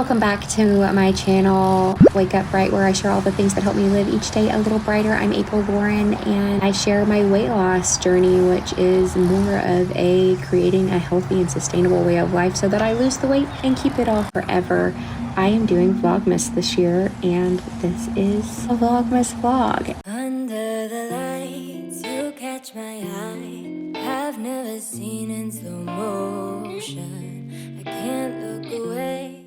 welcome back to my channel, Wake Up Bright, where I share all the things that help me live each day a little brighter. I'm April Lauren, and I share my weight loss journey, which is more of a creating a healthy and sustainable way of life so that I lose the weight and keep it off forever. I am doing Vlogmas this year, and this is a Vlogmas vlog. Under the lights, you catch my eye. I've never seen in slow motion. I can't look away.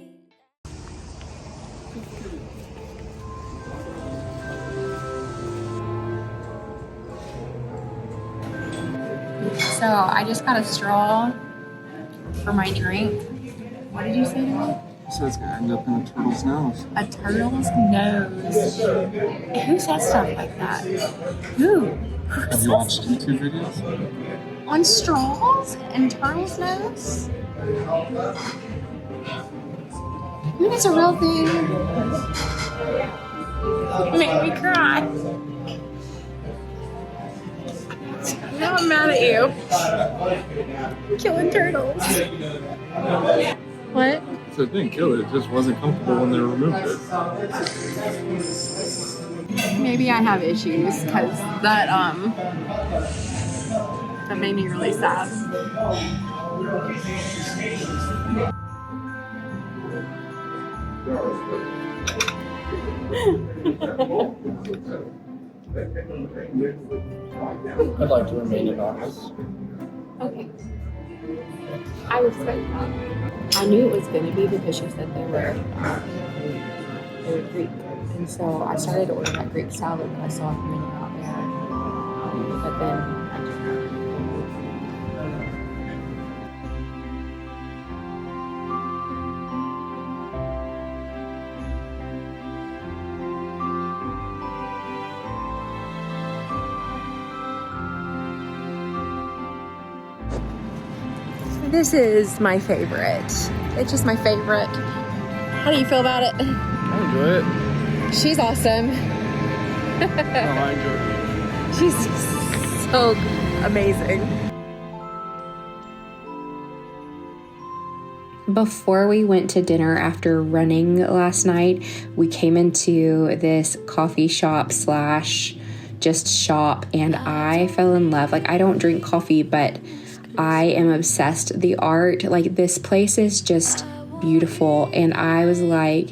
So I just got a straw for my drink. What did you say to me? So it's gonna end up in a turtle's nose. A turtle's nose. Who says stuff like that? Who? Have you watched YouTube videos? On straws and turtle's nose? I mean, it's a real thing. It made me cry. Now I'm mad at you. Killing turtles. What? So it didn't kill it, it just wasn't comfortable when they removed it. Maybe I have issues because that made me really sad. I'd like to remain anonymous. Okay. I respect that. I knew it was going to be because she said they were Greek. And so I started to order that Greek salad that I saw at the menu out there. But then I just... This is my favorite. It's just my favorite. How do you feel about it? I enjoy it. She's awesome. I enjoy it. She's so amazing. Before we went to dinner after running last night, we came into this coffee shop slash just shop, and I fell in love. Like, I don't drink coffee, but I am obsessed. The art, like, this place is just beautiful, and I was like,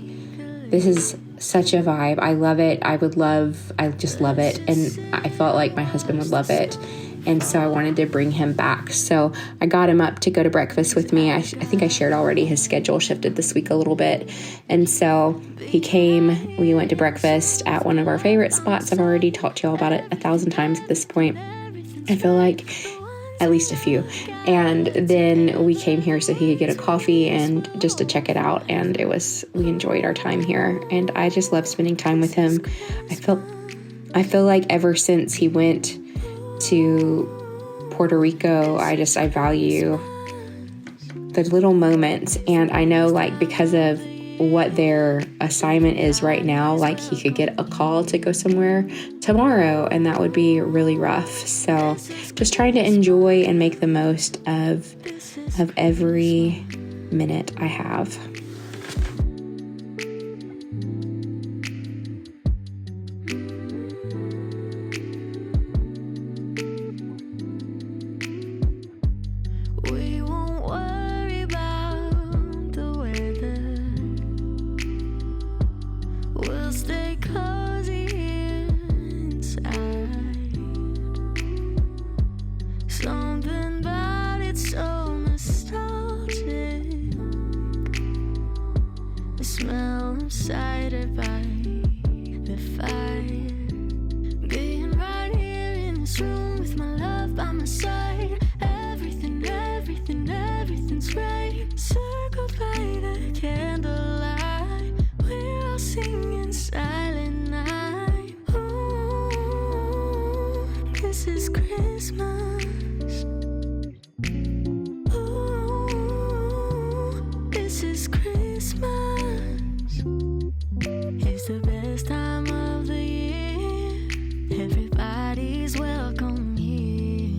this is such a vibe. I love it. I just love it, and I felt like my husband would love it, and so I wanted to bring him back. So I got him up to go to breakfast with me. I think I shared already, his schedule shifted this week a little bit, and so he came. We went to breakfast at one of our favorite spots. I've already talked to y'all about it 1,000 times at this point. I feel like at least a few. And then we came here so he could get a coffee and just to check it out. And we enjoyed our time here. And I just love spending time with him. I feel like ever since he went to Puerto Rico, I value the little moments. And I know, like, because of what their assignment is right now, like, he could get a call to go somewhere tomorrow, and that would be really rough. So just trying to enjoy and make the most of every minute I have. Excited by the fire, being right here in this room with my love by my side. Everything's great. Circled by the candlelight, we're all singing Silent Night. Ooh, this is Christmas. Ooh, this is Christmas. It's the best time of the year. Everybody's welcome here.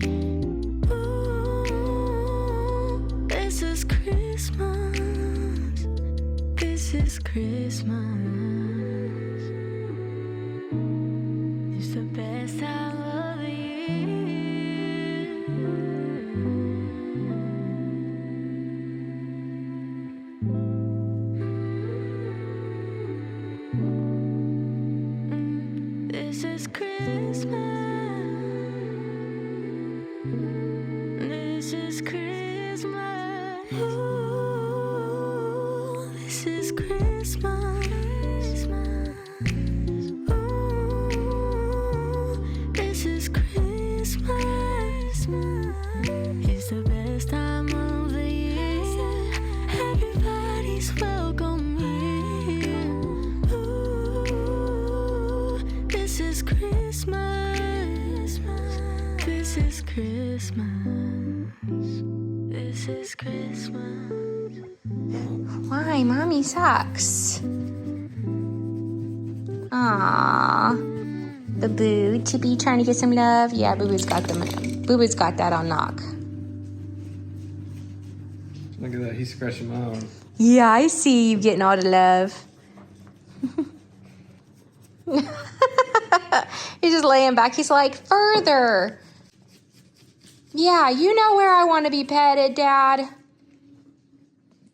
is Christmas. It's the best time of the year. This is Christmas. This is Christmas. Ooh, this is Christmas. Ooh, this is Christmas. It's the best time of the year. Everybody's welcome here. Ooh, this is Christmas. This is Christmas. This is Christmas. Why? Mommy sucks. Aww. Boo-boo. Chippy trying to get some love? Yeah, Boo-boo's got them. Boo-boo's got that on knock. Look at that, he's scratching my arm. Yeah, I see you getting all the love. He's just laying back. He's like, further. Yeah, you know where I want to be petted, Dad.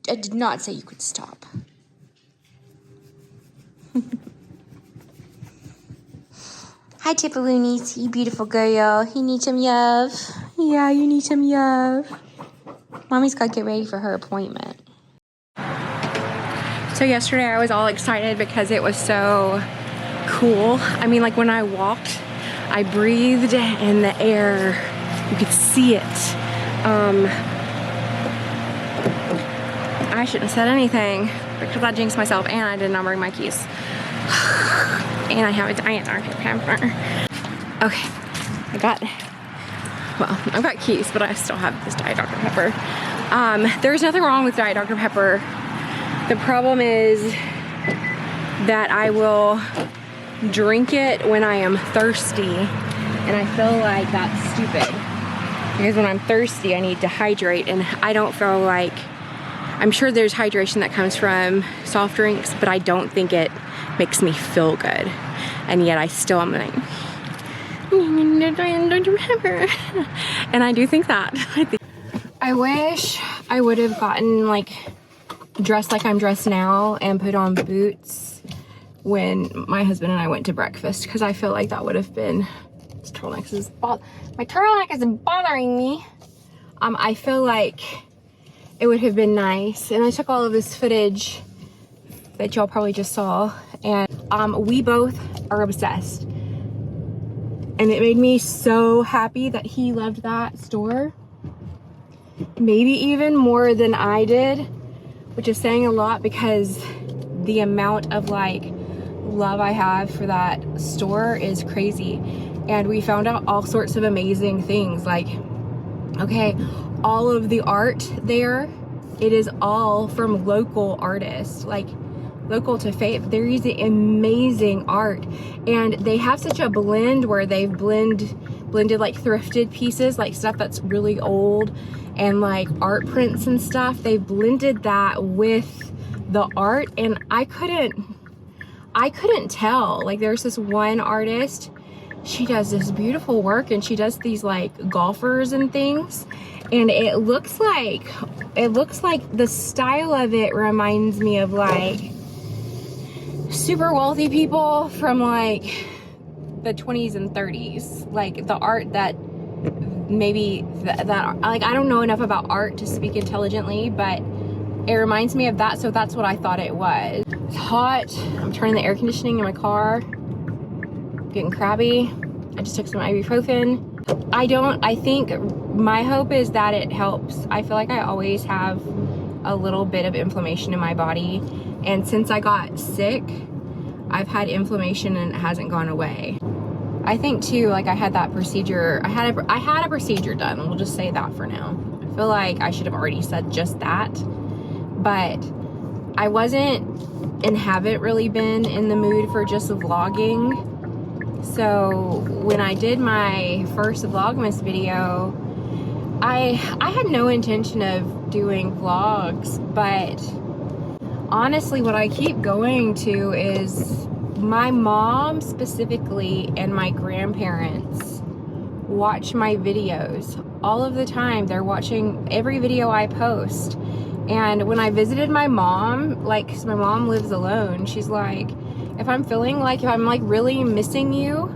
I did not say you could stop. Hi, Tippaloonies. You beautiful girl. You need some love. Yeah, you need some love. Mommy's got to get ready for her appointment. So yesterday I was all excited because it was so cool. I mean, like when I walked, I breathed in the air. You could see it. I shouldn't have said anything because I jinxed myself and I did not bring my keys. And I have a Diet Dr. Pepper. Okay, I've got keys, but I still have this Diet Dr. Pepper. There's nothing wrong with Diet Dr. Pepper. The problem is that I will drink it when I am thirsty, and I feel like that's stupid. Because when I'm thirsty, I need to hydrate, and I don't feel like, I'm sure there's hydration that comes from soft drinks, but I don't think it makes me feel good. And yet I still am like, and I do think that. I wish I would have gotten like dressed like I'm dressed now and put on boots when my husband and I went to breakfast, because I feel like that would have been, my turtleneck is bothering me. I feel like it would have been nice. And I took all of this footage that y'all probably just saw, and we both are obsessed. And it made me so happy that he loved that store. Maybe even more than I did, which is saying a lot because the amount of like love I have for that store is crazy. And we found out all sorts of amazing things. Like, okay, all of the art there, it is all from local artists, like local to Fayetteville. There is amazing art, and they have such a blend where they've blended like thrifted pieces, like stuff that's really old, and like art prints and stuff. They've blended that with the art, and I couldn't tell. Like, there's this one artist, she does this beautiful work, and she does these like golfers and things, and it looks like the style of it reminds me of like super wealthy people from like the 20s and 30s, like the art that maybe that like, I don't know enough about art to speak intelligently, but it reminds me of that. So that's what I thought it was. It's hot. I'm turning the air conditioning in my car. Getting crabby. I just took some ibuprofen. I think my hope is that it helps. I feel like I always have a little bit of inflammation in my body, and since I got sick, I've had inflammation and it hasn't gone away. I think too, like I had that procedure, I had a procedure done, we'll just say that for now. I feel like I should have already said just that, but I wasn't and haven't really been in the mood for just vlogging. So when I did my first Vlogmas video, I had no intention of doing vlogs, but honestly, what I keep going to is my mom specifically and my grandparents watch my videos all of the time. They're watching every video I post. And when I visited my mom, like, 'cause my mom lives alone, she's like, if I'm like really missing you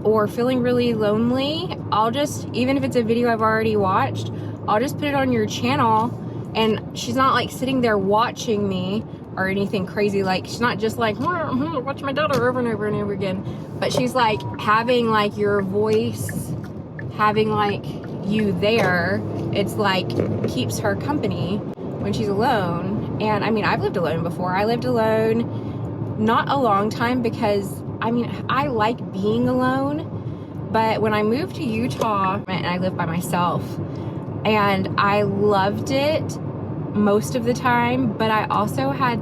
or feeling really lonely, I'll just, even if it's a video I've already watched, I'll just put it on your channel. And she's not like sitting there watching me or anything crazy. Like, she's not just like, watch my daughter over and over and over again. But she's like having like your voice, having like you there. It's like keeps her company when she's alone. And I mean, I've lived alone before. I lived alone, not a long time, because I mean, I like being alone. But when I moved to Utah, and I lived by myself, and I loved it most of the time, but I also had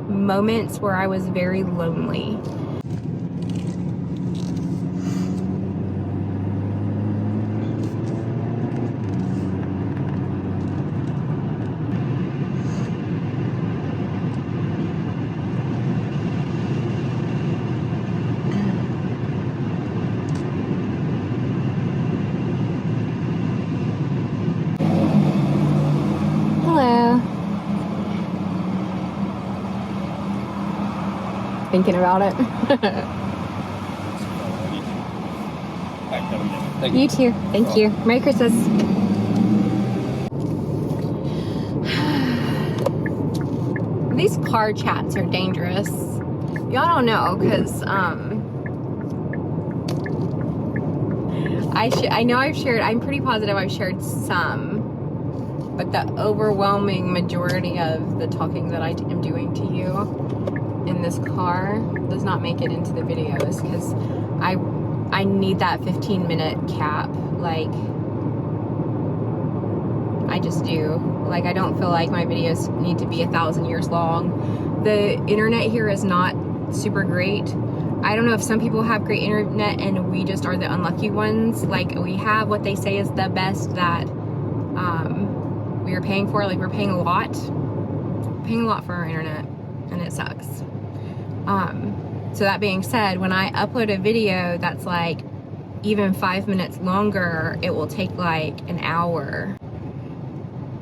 moments where I was very lonely. Hello. Thinking about it. You too. Thank you. Merry Christmas. These car chats are dangerous. Y'all don't know, because I know I've shared, I'm pretty positive I've shared some, but the overwhelming majority of the talking that I am doing to you in this car does not make it into the videos, because I need that 15-minute cap. Like, I just do. Like, I don't feel like my videos need to be 1,000 years long. The internet here is not super great. I don't know if some people have great internet and we just are the unlucky ones. Like, we have what they say is the best that we are paying for. Like, we're paying a lot for our internet, and it sucks. So that being said, when I upload a video that's like even 5 minutes longer, it will take like an hour.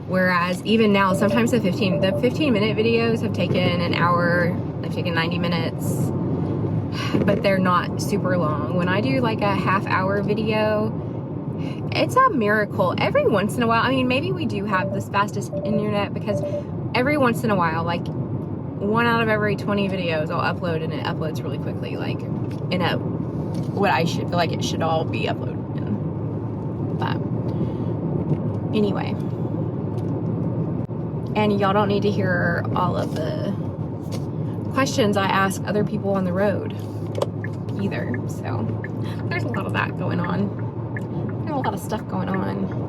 Whereas even now, sometimes the 15-minute videos have taken an hour, they've taken 90 minutes, but they're not super long. When I do like a half-hour video, it's a miracle. Every once in a while, I mean, maybe we do have the fastest internet, because every once in a while, like 1 out of every 20 videos I'll upload, and it uploads really quickly, like in a what I should feel like it should all be uploaded in. But anyway, and y'all don't need to hear all of the questions I ask other people on the road either. So there's a lot of that going on. There's a lot of stuff going on.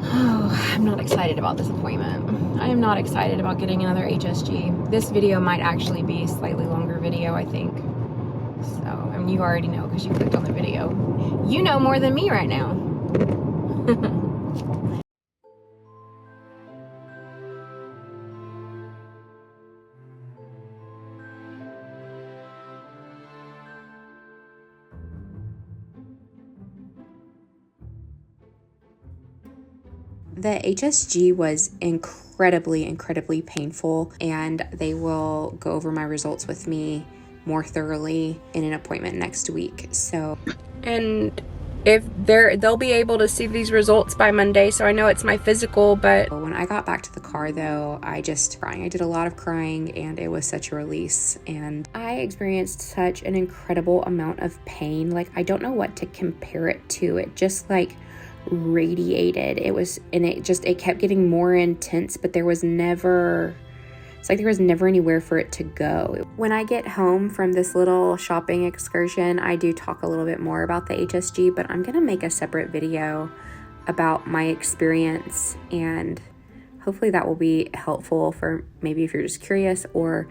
Oh, I'm not excited about this appointment. I am not excited about getting another HSG. This video might actually be a slightly longer video, I think. So, I mean, you already know because you clicked on the video. You know more than me right now. The HSG was incredibly painful, and they will go over my results with me more thoroughly in an appointment next week. So, and if they'll be able to see these results by Monday, so I know it's my physical. But when I got back to the car though, I did a lot of crying, and it was such a release, and I experienced such an incredible amount of pain. Like, I don't know what to compare it to. It just like radiated. It kept getting more intense, but there was never anywhere for it to go. When I get home from this little shopping excursion, I do talk a little bit more about the HSG, but I'm gonna make a separate video about my experience, and hopefully that will be helpful for maybe if you're just curious, or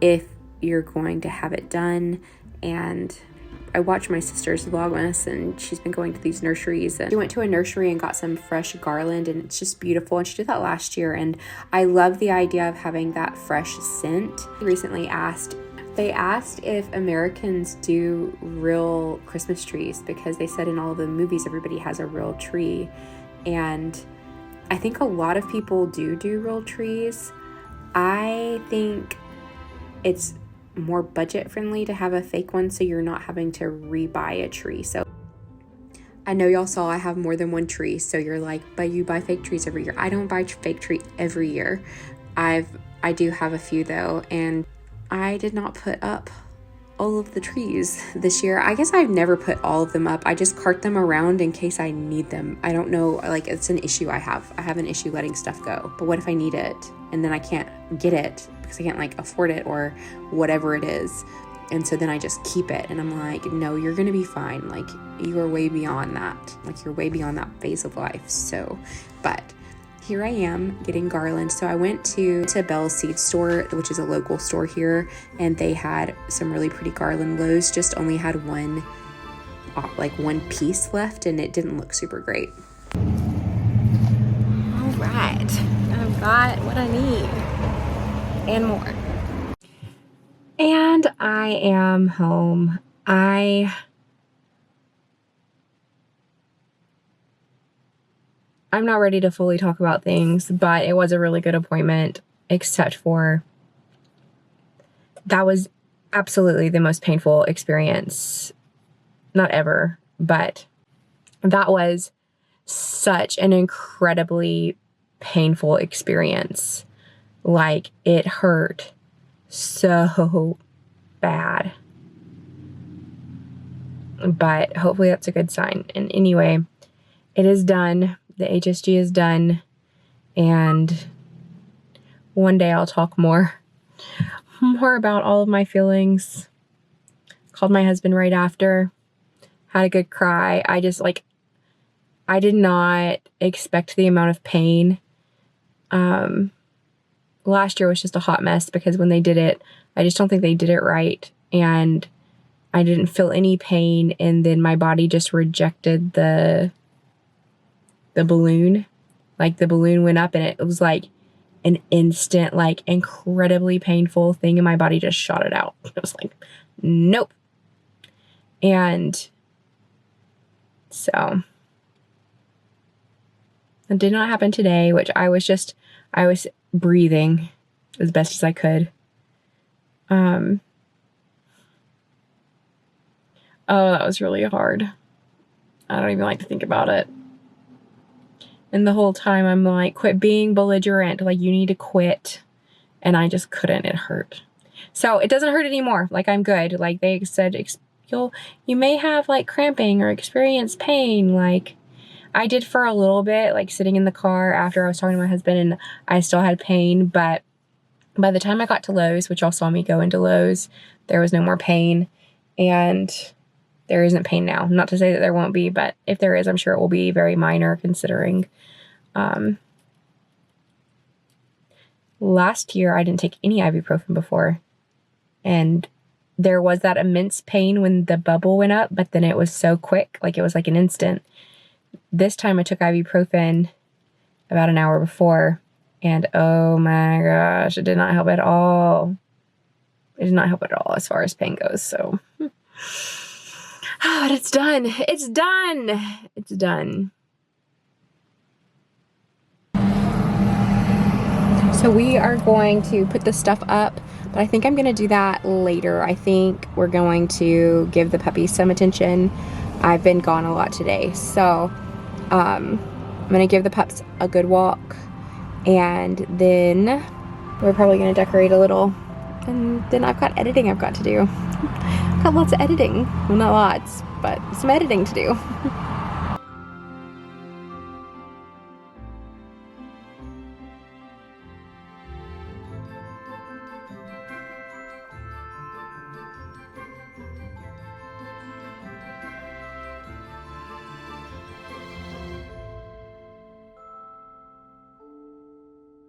if you're going to have it done. And I watch my sister's Vlogmas, and she's been going to these nurseries, and she went to a nursery and got some fresh garland, and it's just beautiful. And she did that last year, and I love the idea of having that fresh scent. Recently they asked if Americans do real Christmas trees, because they said in all the movies everybody has a real tree, and I think a lot of people do real trees. I think it's more budget friendly to have a fake one, so you're not having to rebuy a tree. So I know y'all saw I have more than one tree, so you're like, but you buy fake trees every year. I don't buy fake tree every year. I do have a few though, and I did not put up all of the trees this year. I guess I've never put all of them up. I just cart them around in case I need them. I don't know, like, it's an issue I have. I have an issue letting stuff go. But what if I need it and then I can't get it because I can't like afford it or whatever it is? And so then I just keep it, and I'm like, no, you're gonna be fine. Like, you are way beyond that. Like, you're way beyond that phase of life. So, but here I am getting garland. So I went to Bell's Seed Store, which is a local store here, and they had some really pretty garland. Lowe's just only had one piece left, and it didn't look super great. All right, I've got what I need and more. And I am home. I'm not ready to fully talk about things, but it was a really good appointment, except for that was absolutely the most painful experience, not ever, but that was such an incredibly painful experience. Like, it hurt so bad, but hopefully that's a good sign. And anyway, it is done. The HSG is done, and one day I'll talk more about all of my feelings. Called my husband right after, had a good cry. I did not expect the amount of pain. Last year was just a hot mess, because when they did it, I just don't think they did it right, and I didn't feel any pain, and then my body just rejected the balloon. Like, the balloon went up, and it was like an instant, like, incredibly painful thing, and my body just shot it out. It was like, nope. And so it did not happen today, which I was breathing as best as I could. Oh, that was really hard. I don't even like to think about it. And the whole time I'm like, quit being belligerent. Like, you need to quit. And I just couldn't. It hurt. So it doesn't hurt anymore. Like, I'm good. Like, they said, you may have like cramping or experience pain. Like, I did for a little bit, like sitting in the car after I was talking to my husband, and I still had pain. But by the time I got to Lowe's, which y'all saw me go into Lowe's, there was no more pain. And there isn't pain now. Not to say that there won't be, but if there is, I'm sure it will be very minor, considering last year I didn't take any ibuprofen before, and there was that immense pain when the bubble went up, but then it was so quick, like it was like an instant. This time I took ibuprofen about an hour before, and oh my gosh, it did not help at all. It did not help at all as far as pain goes. So but it's done. It's done. It's done. So we are going to put this stuff up, but I think I'm going to do that later. I think we're going to give the puppies some attention. I've been gone a lot today, so I'm going to give the pups a good walk, and then we're probably going to decorate a little, and then I've got editing I've got to do. I've got lots of editing. Well, not lots, but some editing to do.